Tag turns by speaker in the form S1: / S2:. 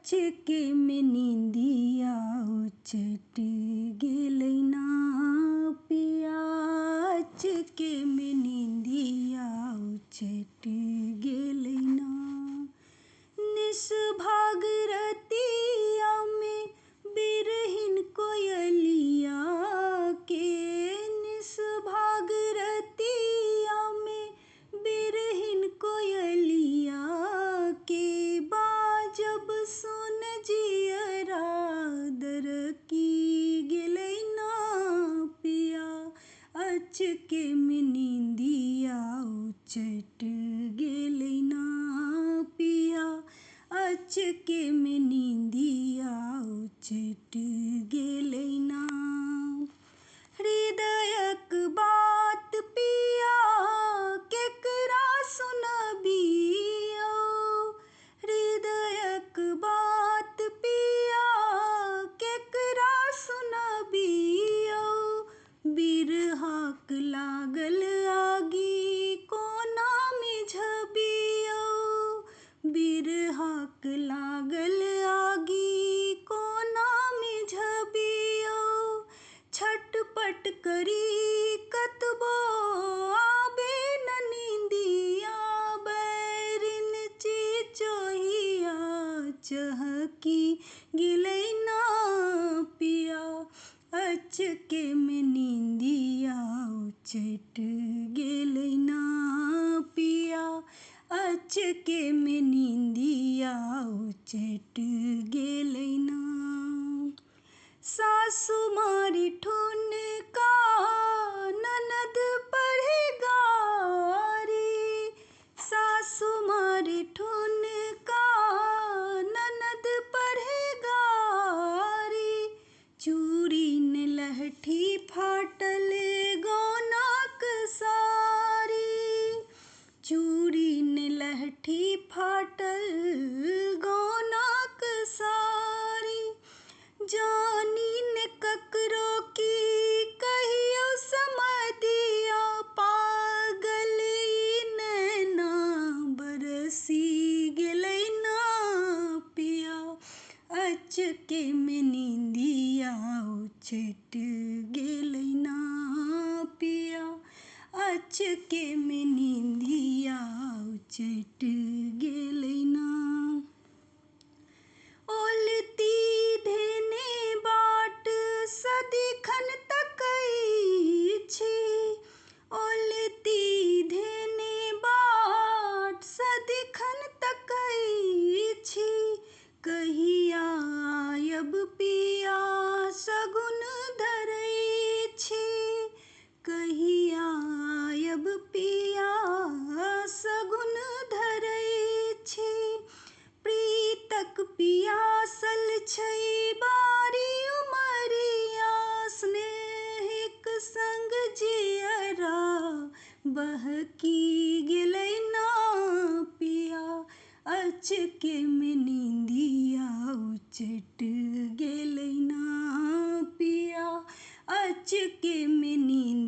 S1: अचके में नींदिया उचट गेलै ना पिया, अचके में नींदिया उचट गेलै ना। निस्भाग रतिया में बिरहिन कोयलिया के, निस्भाग रतिया में बिरहिन कोयलिया के, बाजब सुन जियरा दरकी गेलै ना पिया, अचके में नींदिया उचट गेलै ना पिया, अचके में नींदिया उचट गेलै ना। हृदयक बात पिया केकरा सुनबियौ, हृदयक बात पिया केकरा सुनबियौ, बिरहाक लागल आगि कोना मिझबियौ, बिरहाक लागल आगि कोना मिझबियौ, छटपट करी कतबो आबे न नींदिया, बैरिन चिचोहिया चहकी गेलै ना पिया, अचके में नींदिया उचट गेलै ना पिया, अचके में नींदिया उचट गेलै ना। सासु मारी ठुनका ननद पढ़े गारी, सासु मारी ठुनका ननद पढ़े गारी, चूड़ी ने लहठी फाटल गौनाक सारी, चूड़ी ने लहठी फाटल गौनाक सारी, जानी ने ककरो की कहियो समधिया, पागल ई नैना बरसी गेलै ना पिया, अचके में नींदिया उचट गेलै ना पिया, अचके में नींदिया उचट गेलै ना। ओलती धेने बाट सदिखन तकै छी, ओलती धेने बाट सदिखन तकै छी, कहिया आयब पिया सगुन धरै छी, कहिया आयब पिया सगुन धरै छी, प्रीतक पियासल छै बारी उमरिया, स्नेहिक संग जियरा बहकी गेलै ना पिया, अचके में नींदिया उचट गेलै ना पिया, अचके में नींदिया